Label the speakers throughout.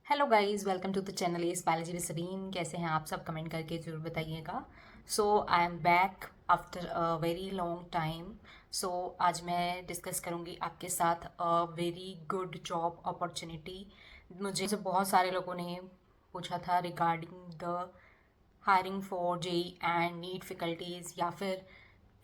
Speaker 1: Hello guys, welcome to the channel is Balaji with Sabeen. कैसे हैं आप सब? कमेंट करके ज़रूर बताइएगा। So I am back after a very long time. So आज मैं डिस्कस करूंगी आपके साथ a very good job opportunity. मुझे बहुत सारे लोगों ने पूछा था regarding the hiring for JEE and NEET faculties या फिर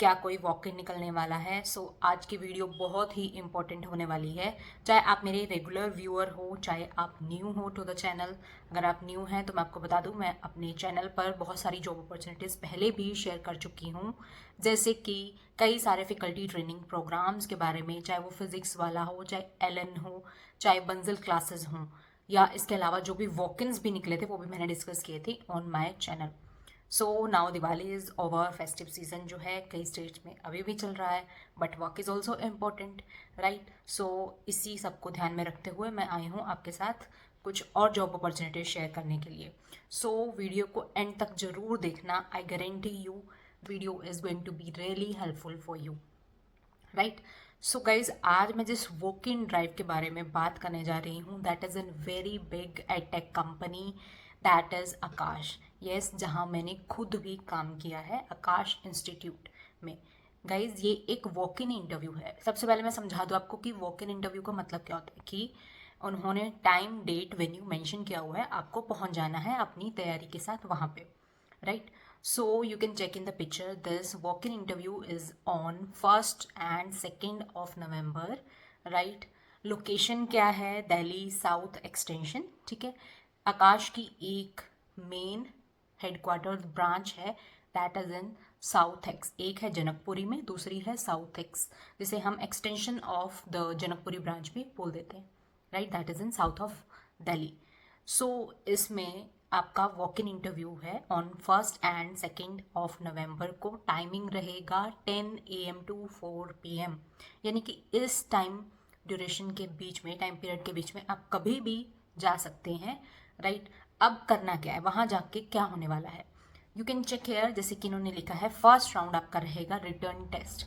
Speaker 1: क्या कोई वॉक इन निकलने वाला है। सो आज की वीडियो बहुत ही इंपॉर्टेंट होने वाली है। चाहे आप मेरे रेगुलर व्यूअर हो, चाहे आप न्यू हो टू द चैनल। अगर आप न्यू हैं तो मैं आपको बता दूं, मैं अपने चैनल पर बहुत सारी जॉब अपॉर्चुनिटीज़ पहले भी शेयर कर चुकी हूँ। जैसे कि कई सारे फैकल्टी ट्रेनिंग प्रोग्राम्स के बारे में, चाहे वो फिज़िक्स वाला हो, चाहे एलन हो, चाहे बंजल क्लासेस हों, या इसके अलावा जो भी वॉक-इन्स भी निकले थे वो भी मैंने डिस्कस किए थे on my channel. So now Diwali is over. Festive season जो है कई स्टेट्स में अभी भी चल रहा है, but work is also important, right. So इसी सबको ध्यान में रखते हुए मैं आई हूँ आपके साथ कुछ और जॉब अपॉर्चुनिटीज शेयर करने के लिए। सो वीडियो को एंड तक जरूर देखना। I guarantee you video is going to be really helpful for you, right. So guys, आज मैं जिस वॉक इन ड्राइव के बारे में बात करने जा रही हूँ, that is an very big edtech company, that is Akash. Yes, जहाँ मैंने खुद भी काम किया है, आकाश इंस्टीट्यूट में। गाइज, ये एक वॉक इन इंटरव्यू है। सबसे पहले मैं समझा दूँ आपको कि वॉक इन इंटरव्यू का मतलब क्या होता है। कि उन्होंने टाइम डेट वेन्यू मेंशन किया हुआ है, आपको पहुँच जाना है अपनी तैयारी के साथ वहाँ पे, right? So you can check in the picture. This walk-in interview is on 1st and 2nd of November, right? Location क्या है? दिल्ली साउथ एक्सटेंशन, ठीक है। आकाश की एक मेन हेडक्वार्टर ब्रांच है, that is in south x. एक है जनकपुरी में, दूसरी है साउथ एक्स, जिसे हम extension of the Janakpuri branch भी बोल देते हैं, right. That is in south of Delhi. So इसमें आपका वॉक इन इंटरव्यू है on 1st and 2nd of November को। टाइमिंग रहेगा 10 AM to 4 PM, यानी कि इस टाइम ड्यूरेशन के बीच में, टाइम पीरियड के बीच में आप कभी भी जा सकते हैं, राइट। अब करना क्या है, वहाँ जाके क्या होने वाला है, यू कैन चेक हेयर। जैसे कि इन्होंने लिखा है, फर्स्ट राउंड आपका रहेगा रिटर्न टेस्ट,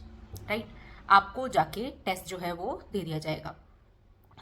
Speaker 1: राइट। आपको जाके टेस्ट जो है वो दे दिया जाएगा।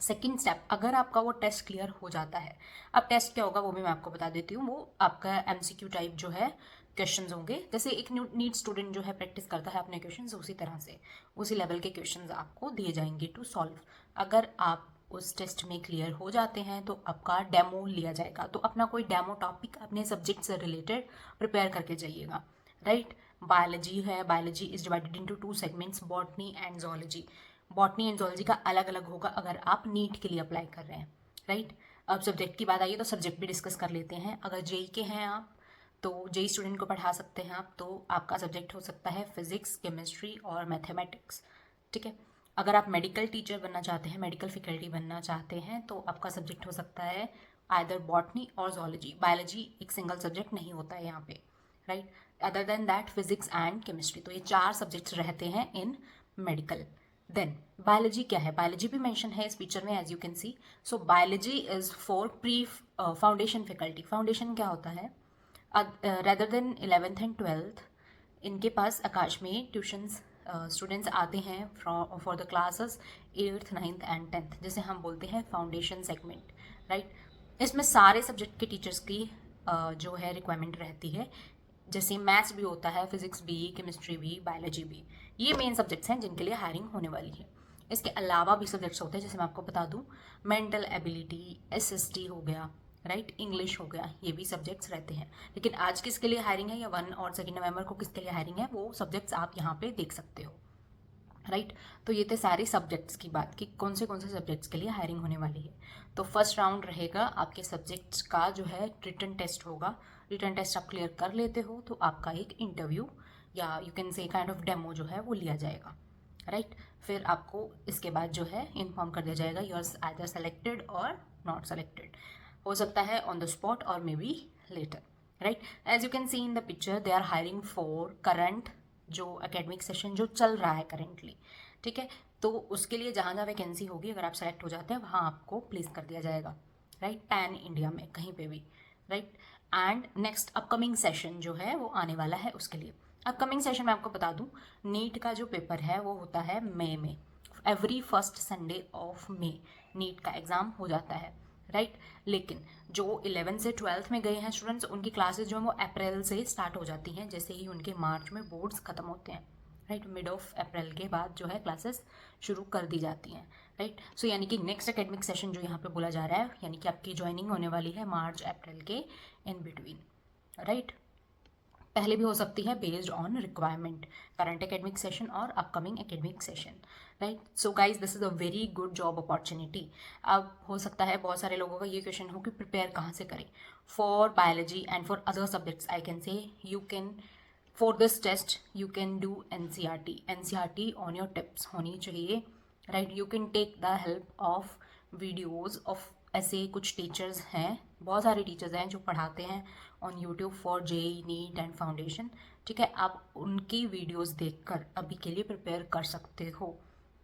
Speaker 1: सेकेंड स्टेप, अगर आपका वो टेस्ट क्लियर हो जाता है, अब टेस्ट क्या होगा वो भी मैं आपको बता देती हूँ। वो आपका एमसीक्यू टाइप जो है क्वेश्चंस होंगे। जैसे एक नीट स्टूडेंट जो है प्रैक्टिस करता है अपने क्वेश्चंस, उसी तरह से उसी लेवल के क्वेश्चंस आपको दिए जाएंगे टू सॉल्व। अगर आप उस टेस्ट में क्लियर हो जाते हैं तो आपका डेमो लिया जाएगा। तो अपना कोई डेमो टॉपिक अपने सब्जेक्ट से रिलेटेड प्रिपेयर करके जाइएगा, राइट। बायोलॉजी है, biology is divided into 2 segments, botany and zoology. Botany and zoology का अलग अलग होगा अगर आप नीट के लिए अप्लाई कर रहे हैं, राइट। अब सब्जेक्ट की बात आई है तो सब्जेक्ट भी डिस्कस कर लेते हैं। अगर जेई के हैं आप तो जेई स्टूडेंट को पढ़ा सकते हैं आप, तो आपका सब्जेक्ट हो सकता है फिजिक्स, केमिस्ट्री और मैथमेटिक्स, ठीक है। अगर आप मेडिकल टीचर बनना चाहते हैं, मेडिकल फैकल्टी बनना चाहते हैं, तो आपका सब्जेक्ट हो सकता है आइदर बॉटनी और जोलॉजी। बायोलॉजी एक सिंगल सब्जेक्ट नहीं होता है यहाँ पे, right. Other than that physics and chemistry, तो ये 4 सब्जेक्ट्स रहते हैं इन मेडिकल। देन बायोलॉजी क्या है, बायोलॉजी भी मेंशन है इस पिक्चर में, as you can see. So biology is for pre foundation faculty. Foundation क्या होता है, rather than 11th and 12th, इनके पास आकाश में ट्यूशन्स स्टूडेंट्स आते हैं for the classes 8th 9th and 10th, जिसे हम बोलते हैं फाउंडेशन सेगमेंट, राइट। इसमें सारे सब्जेक्ट के टीचर्स की जो है रिक्वायरमेंट रहती है। जैसे मैथ्स भी होता है, फिजिक्स भी, केमिस्ट्री भी, बायोलॉजी भी। ये मेन सब्जेक्ट्स हैं जिनके लिए हायरिंग होने वाली है। इसके अलावा भी सब्जेक्ट्स होते हैं, जैसे मैं आपको बता दूं, मेंटल एबिलिटी, एसएसटी हो गया, राइट, इंग्लिश हो गया, ये भी सब्जेक्ट्स रहते हैं। लेकिन आज किसके लिए हायरिंग है या 1 और 2 नवंबर को किसके लिए हायरिंग है, वो सब्जेक्ट्स आप यहाँ पे देख सकते हो, राइट। तो ये थे सारे सब्जेक्ट्स की बात कि कौन से सब्जेक्ट्स के लिए हायरिंग होने वाली है। तो फर्स्ट राउंड रहेगा आपके सब्जेक्ट्स का जो है रिटन टेस्ट होगा। रिटन टेस्ट आप क्लियर कर लेते हो तो आपका एक इंटरव्यू या you can say kind of demo जो है वो लिया जाएगा, राइट। फिर आपको इसके बाद जो है इन्फॉर्म कर दिया जाएगा यू आर आइदर सेलेक्टेड और नॉट सेलेक्टेड। हो सकता है ऑन द स्पॉट और may be later, right. As you can see in the picture, they are hiring for current जो एकेडमिक सेशन जो चल रहा है करेंटली, ठीक है। तो उसके लिए जहाँ जहाँ वैकेंसी होगी, अगर आप सेलेक्ट हो जाते हैं वहाँ आपको प्लेस कर दिया जाएगा, राइट, पैन इंडिया में कहीं पे भी, right. And next upcoming session जो है वो आने वाला है, उसके लिए अपकमिंग सेशन मैं आपको बता दूं, नीट का जो पेपर है वो होता है मई में। Every first Sunday of May NEET का एग्ज़ाम हो जाता है, राइट। लेकिन जो 11 से 12th में गए हैं स्टूडेंट्स, उनकी क्लासेस जो है वो अप्रैल से स्टार्ट हो जाती हैं, जैसे ही उनके मार्च में बोर्ड्स खत्म होते हैं, राइट। मिड ऑफ अप्रैल के बाद जो है क्लासेस शुरू कर दी जाती हैं, राइट। सो यानी कि नेक्स्ट एकेडमिक सेशन जो यहाँ पे बोला जा रहा है, यानी कि आपकी ज्वाइनिंग होने वाली है मार्च अप्रैल के इन बिटवीन, राइट। पहले भी हो सकती है based on requirement, current academic session और upcoming academic session, right. So guys this is a very good job opportunity. अब हो सकता है बहुत सारे लोगों का ये क्वेश्चन हो कि प्रिपेयर कहाँ से करें for biology and for other subjects. I can say you can for this test you can do NCERT on your tips होनी चाहिए, right. You can take the help of videos of, ऐसे कुछ teachers हैं, बहुत सारे teachers हैं जो पढ़ाते हैं on YouTube for JEE NEET and foundation, ठीक है। आप उनकी वीडियोस देखकर अभी के लिए प्रिपेयर कर सकते हो,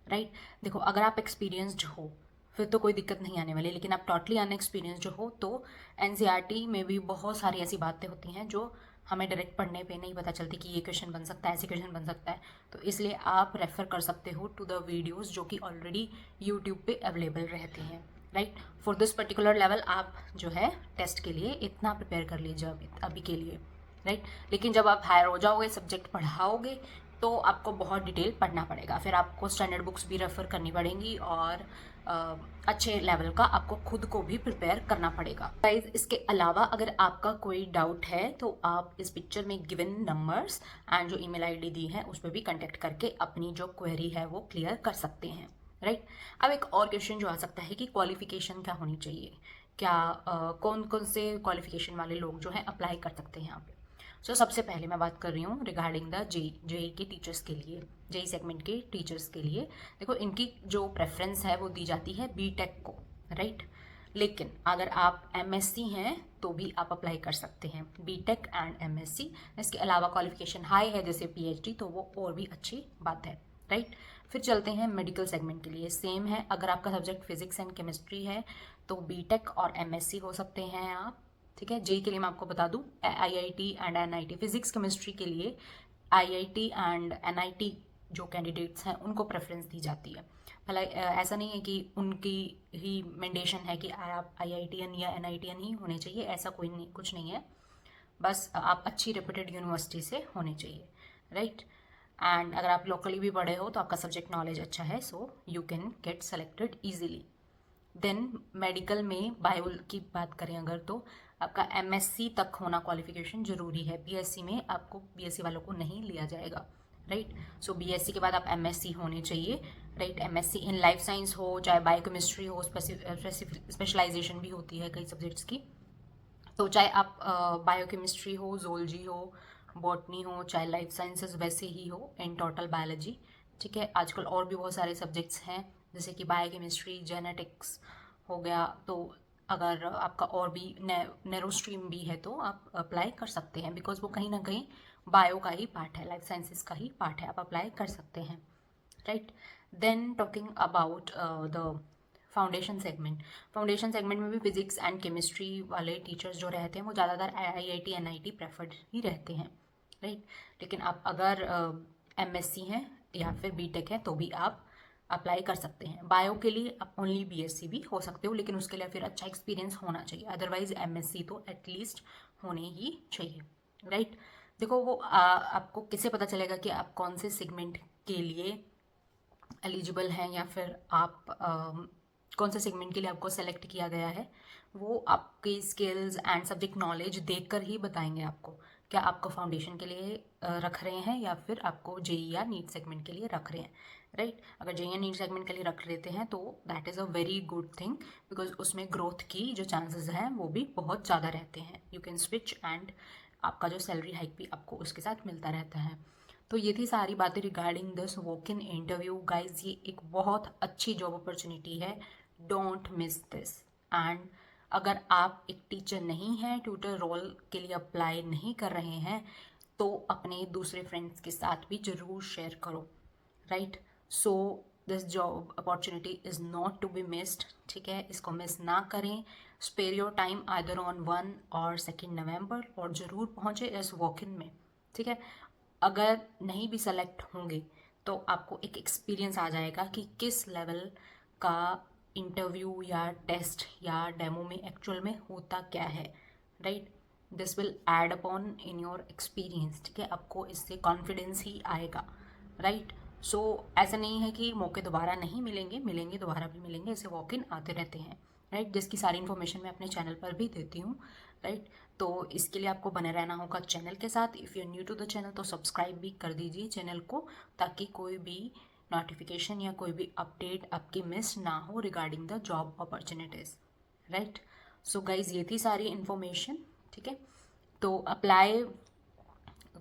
Speaker 1: राइट। देखो अगर आप एक्सपीरियंस्ड हो फिर तो कोई दिक्कत नहीं आने वाली, लेकिन आप टोटली अनएक्सपीरियंस्ड हो तो एनसीईआरटी में भी बहुत सारी ऐसी बातें होती हैं जो हमें डायरेक्ट पढ़ने पे नहीं पता चलती कि ये क्वेश्चन बन सकता है, ऐसे क्वेश्चन बन सकता है। तो इसलिए आप रेफ़र कर सकते हो टू द वीडियोज़ जो कि ऑलरेडी यूट्यूब पे अवेलेबल रहती हैं, right. For this particular level आप जो है टेस्ट के लिए इतना प्रिपेयर कर लीजिए अभी के लिए, राइट। लेकिन जब आप हायर हो जाओगे, सब्जेक्ट पढ़ाओगे, तो आपको बहुत डिटेल पढ़ना पड़ेगा, फिर आपको स्टैंडर्ड बुक्स भी रेफ़र करनी पड़ेंगी और अच्छे लेवल का आपको खुद को भी प्रिपेयर करना पड़ेगा। गाइस इसके अलावा अगर आपका कोई डाउट है तो आप इस पिक्चर में गिवन नंबर्स एंड जो ईमेल आईडी दी है उस पर भी कांटेक्ट करके अपनी जो क्वेरी है वो क्लियर कर सकते हैं, राइट। अब एक और क्वेश्चन जो आ सकता है कि क्वालिफिकेशन क्या होनी चाहिए, क्या कौन कौन से क्वालिफिकेशन वाले लोग जो हैं अप्लाई कर सकते हैं यहाँ पे। सो सबसे पहले मैं बात कर रही हूँ रिगार्डिंग द जेई के टीचर्स के लिए, जेई सेगमेंट के टीचर्स के लिए। देखो इनकी जो प्रेफरेंस है वो दी जाती है बीटेक को, राइट। लेकिन अगर आप एमएससी हैं तो भी आप अप्लाई कर सकते हैं, बीटेक एंड एमएससी। इसके अलावा क्वालिफिकेशन हाई है जैसे पीएचडी तो वो और भी अच्छी बात है, राइट। फिर चलते हैं मेडिकल सेगमेंट के लिए, सेम है। अगर आपका सब्जेक्ट फिजिक्स एंड केमिस्ट्री है तो बीटेक और एमएससी हो सकते हैं आप, ठीक है। जेई के लिए मैं आपको बता दूं IIT and NIT, physics chemistry के लिए आईआईटी एंड एनआईटी जो कैंडिडेट्स हैं उनको प्रेफरेंस दी जाती है। भला ऐसा नहीं है कि उनकी ही मैंडेशन है कि आप आईआईटीएन या एनआईटीएन ही होने चाहिए, ऐसा कोई नहीं, कुछ नहीं है। बस आप अच्छी रेप्यूटेड यूनिवर्सिटी से होने चाहिए, राइट। एंड अगर आप लोकली भी पढ़े हो तो आपका सब्जेक्ट नॉलेज अच्छा है, so you can get selected easily. Then medical में बायो की बात करें अगर तो आपका एमएससी तक होना क्वालिफिकेशन जरूरी है, बीएससी में आपको, बीएससी वालों को नहीं लिया जाएगा, राइट। सो बीएससी के बाद आप एमएससी होने चाहिए, right. MSc in life science हो चाहे बायोकेमिस्ट्री हो, स्पेशलाइजेशन भी होती है कई सब्जेक्ट्स की, तो चाहे आप बायोकेमिस्ट्री हो, जोलॉजी हो, बॉटनी हो, चाहे लाइफ साइंसेस वैसे ही हो, इन टोटल बायोलॉजी, ठीक है। आजकल और भी बहुत सारे सब्जेक्ट्स हैं जैसे कि बायोकेमिस्ट्री, जेनेटिक्स हो गया। तो अगर आपका और भी नैरो स्ट्रीम भी है तो आप अप्लाई कर सकते हैं, बिकॉज वो कहीं ना कहीं बायो का ही पार्ट है, लाइफ साइंसेस का ही पार्ट है, आप अप्लाई कर सकते हैं, right. Then talking about the foundation segment में भी फिजिक्स एंड केमिस्ट्री वाले टीचर्स जो रहते हैं वो ज़्यादातर आईआईटी एनआईटी प्रेफर्ड ही रहते हैं, राइट। लेकिन आप अगर एमएससी हैं या फिर बीटेक है तो भी आप अप्लाई कर सकते हैं। बायो के लिए आप ओनली बीएससी भी हो सकते हो, लेकिन उसके लिए फिर अच्छा एक्सपीरियंस होना चाहिए, अदरवाइज एमएससी तो एटलीस्ट होने ही चाहिए, राइट। देखो वो आपको किससे पता चलेगा कि आप कौन से सेगमेंट के लिए एलिजिबल हैं या फिर आप कौन से सेगमेंट के लिए आपको सेलेक्ट किया गया है, वो आपकी स्किल्स एंड सब्जेक्ट नॉलेज देखकर ही बताएंगे आपको क्या आपको फाउंडेशन के लिए रख रहे हैं या फिर आपको जेई या नीट सेगमेंट के लिए रख रहे हैं, राइट। अगर जेई या नीट सेगमेंट के लिए रख लेते हैं तो that is a very good thing, because उसमें ग्रोथ की जो चांसेस हैं वो भी बहुत ज़्यादा रहते हैं। यू कैन स्विच एंड आपका जो सैलरी हाइक भी आपको उसके साथ मिलता रहता है। तो ये थी सारी बातें regarding this walk in interview. Guys ये एक बहुत अच्छी जॉब अपॉर्चुनिटी है, डोंट मिस दिस। एंड अगर आप एक टीचर नहीं हैं, ट्यूटर रोल के लिए अप्लाई नहीं कर रहे हैं, तो अपने दूसरे फ्रेंड्स के साथ भी ज़रूर शेयर करो, right. So this job opportunity is not to be missed, ठीक है। इसको मिस ना करें, spare your time either on 1 और 2 नवंबर और ज़रूर पहुँचे इस वॉक इन में, ठीक है। अगर नहीं भी सेलेक्ट होंगे तो आपको एक एक्सपीरियंस आ जाएगा कि किस लेवल का इंटरव्यू या टेस्ट या डेमो में एक्चुअल में होता क्या है, right. This will add upon in your experience, ठीक है, आपको इससे कॉन्फिडेंस ही आएगा, राइट। सो ऐसा नहीं है कि मौके दोबारा नहीं मिलेंगे, मिलेंगे, दोबारा भी मिलेंगे, ऐसे वॉक इन आते रहते हैं, राइट, जिसकी सारी इन्फॉर्मेशन मैं अपने चैनल पर भी देती हूँ, राइट। तो इसके लिए आपको बने रहना होगा चैनल के साथ। If you are new to the channel तो सब्सक्राइब भी कर दीजिए चैनल को, ताकि कोई भी नोटिफिकेशन या कोई भी अपडेट आपकी मिस ना हो regarding the job opportunities, right. So guys ये थी सारी इन्फॉर्मेशन, ठीक है। तो अप्लाई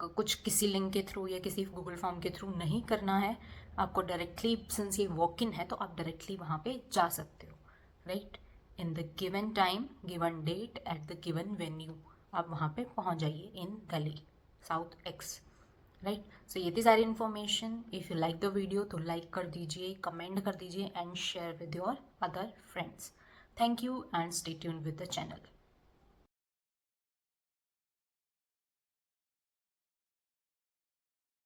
Speaker 1: कुछ किसी लिंक के थ्रू या किसी गूगल फॉर्म के थ्रू नहीं करना है आपको, डायरेक्टली, सिंस ये वॉक इन है तो आप डायरेक्टली वहाँ पे जा सकते हो, right. In the given time, given date, at the given venue आप वहाँ पे पहुँच जाइए in Delhi south ex, right. So ये थी सारी information. If you like the video तो लाइक कर दीजिए, कमेंट कर दीजिए and share with your other friends. Thank you and stay tuned with the channel.